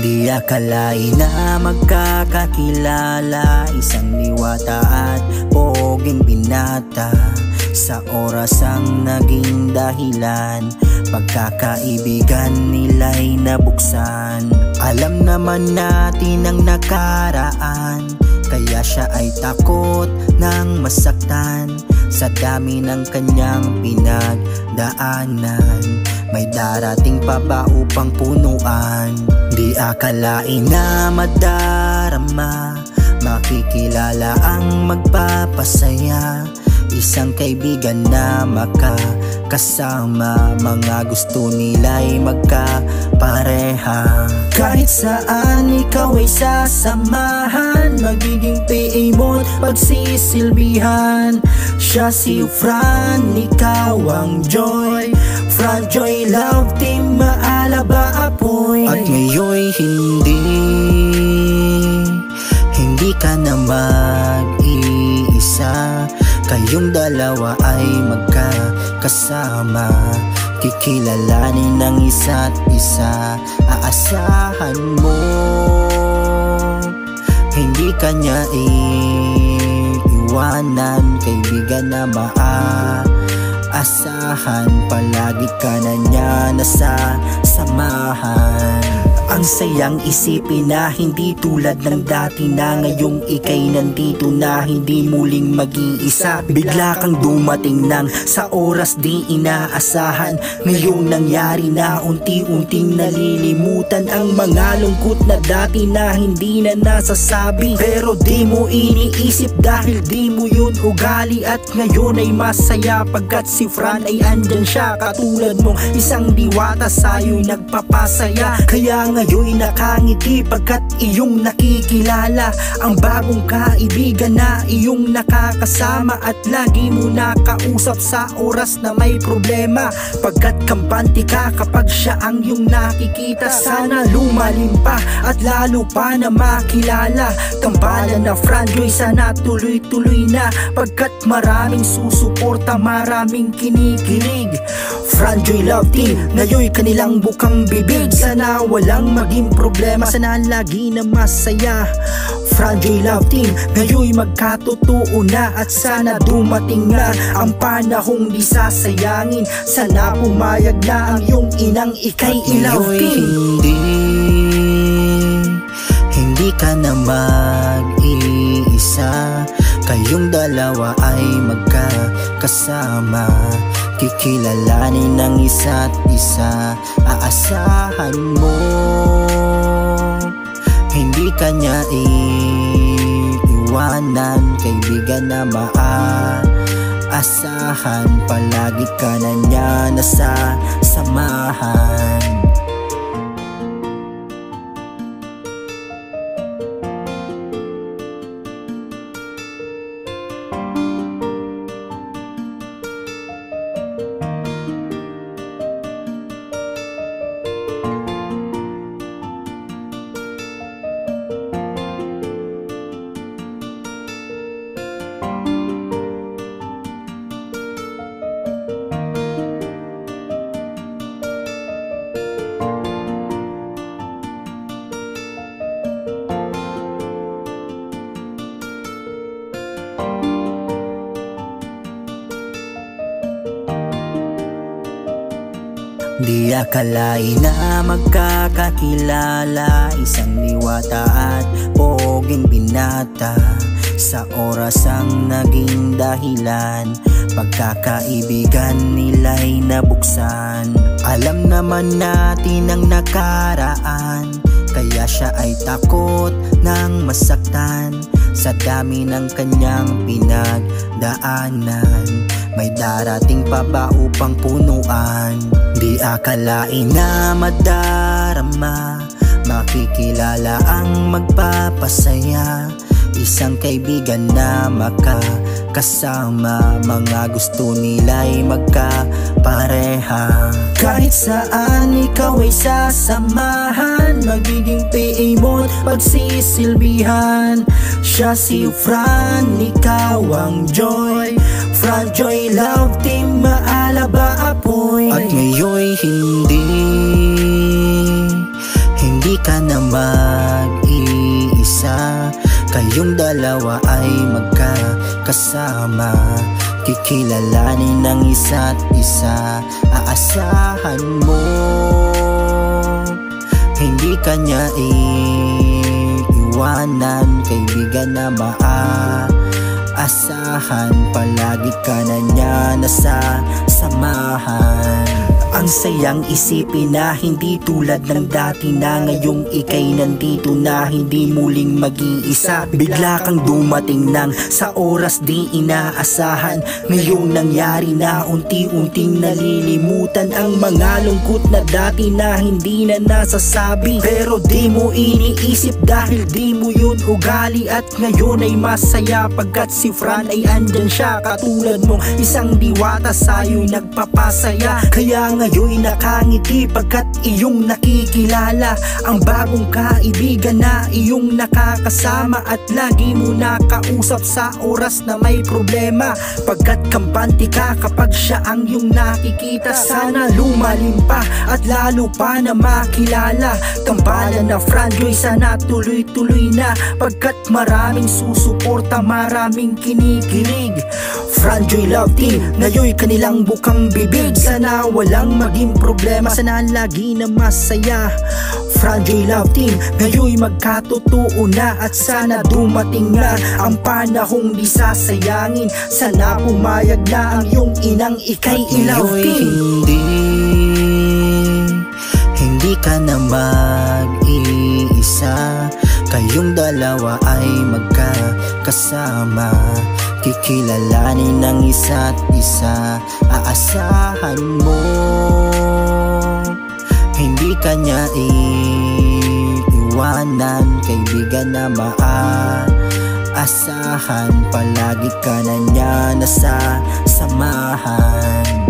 Di akalain na magkakakilala, isang liwata at poging binata. Sa oras ang naging dahilan, pagkakaibigan nila'y nabuksan. Alam naman natin ang nakaraan, kaya siya ay takot ng masaktan. Sa dami ng kanyang pinagdaanan, may darating pa ba upang punuan? Di akalain na madarama, makikilala ang magpapasaya. Isang kaibigan na makakasama, mga gusto nila'y magkapareha. Kahit saan ikaw ay sasamahan, magiging PA mo't pagsisilbihan. Siya si Fran, ikaw ang Joy. Fran Joy Love Team, maalaba apoy. At ngayon'y hindi ka na mag-iisa. Kayong dalawa ay magkakasama, kikilalanin ng isa't isa. Aasahan mo, hindi ka niya iiwanan. Kaibigan na maaasahan, palagi ka na niya nasasamahan. Ang sayang isipin na hindi tulad ng dati na ngayong ika'y nandito na hindi muling mag-iisa. Bigla kang dumating nang sa oras di inaasahan. Ngayong nangyari na unti-unting nalilimutan ang mga lungkot na dati na hindi na nasasabi. Pero di mo iniisip dahil di mo yun ugali. At ngayon ay masaya pagkat si Fran ay andyan siya. Katulad mong isang diwata sa'yo'y nagpapasaya. Kaya ngayon nakangiti pagkat iyong nakikilala ang bagong kaibigan na iyong nakakasama. At lagi mo nakausap sa oras na may problema, pagkat kampante ka kapag siya ang iyong nakikita. Sana lumalim pa at lalo pa na makilala. Tambalan na Fran Joy, sana tuloy-tuloy na, pagkat maraming susuporta, maraming kinikilig. Fran Joy Love Team, ngayon kanilang bukang bibig. Sana walang maging problema, sana lagi na masaya. Fran Joy Love Team, ngayon magkatotoo na. At sana dumating na ang panahong di sasayangin. Sana pumayag na ang iyong inang ika'y i-love team. Hindi ka na mag-iisa. Kayong dalawa ay magkakasama, kikilalanin ng isa't isa. Aasahan mo, hindi ka niya iiwanan. Kaibigan na maaasahan, palagi ka na niya nasasamahan. Di akalain na magkakakilala, isang liwata at poging binata. Sa oras ang naging dahilan, pagkakaibigan nila'y nabuksan. Alam naman natin ang nakaraan, kaya siya ay takot ng masaktan. Sa dami ng kanyang pinagdaanan, may darating pa ba upang punuan? Di akalain na madarama, makikilala ang magpapasaya. Isang kaibigan na makakasama, mga gusto nila'y magkapareha. Kahit saan ikaw ay sasamahan, magiging PA mo't pagsisilbihan. Siya si Fran, ikaw ang Joy. Fran Joy Love Team, maalaba apoy. At ngayon'y hindi ka na mag-iisa, kayong dalawa ay magkakasama, kikilalanin ng isa't isa. Aasahan mo, hindi ka niya iiwanan, kaibigan na maaasahan, palagi ka na niya nasasamahan. Ang sayang isipin na hindi tulad ng dati na ngayong ika'y nandito na, hindi muling mag-iisa. Bigla kang dumating nang sa oras di inaasahan, ngayong nangyari na unti-unting nalilimutan ang mga lungkot na dati na hindi na nasasabi, pero di mo iniisip dahil di mo yun ugali. At ngayon ay masaya pagkat si Fran ay andyan siya, katulad mong isang diwata sa'yo'y nagpapasaya. Kaya ngayon nakangiti pagkat iyong nakikilala ang bagong kaibigan na iyong nakakasama, at lagi mo nakausap sa oras na may problema, pagkat kampante ka kapag siya ang iyong nakikita. Sana lumalim pa at lalo pa na makilala tambalan na Franjoy, sana tuloy-tuloy na, pagkat maraming susuporta, maraming kinikilig. Franjoy Love Team, ngayon kanilang bukang bibig, sana walang maging problema, sana lagi na masaya. Franjoy Love Team, ngayon magkatotoo na, at sana dumating na ang panahong di sasayangin, sana pumayag na ang iyong inang ika'y i-love team. Hindi ka na mag-iisa, kayong dalawa ay magkakasama, kikilalanin ng isa't isa. Aasahan mo, hindi ka niya iiwanan, kaibigan na maaasahan, palagi ka na niya nasasamahan.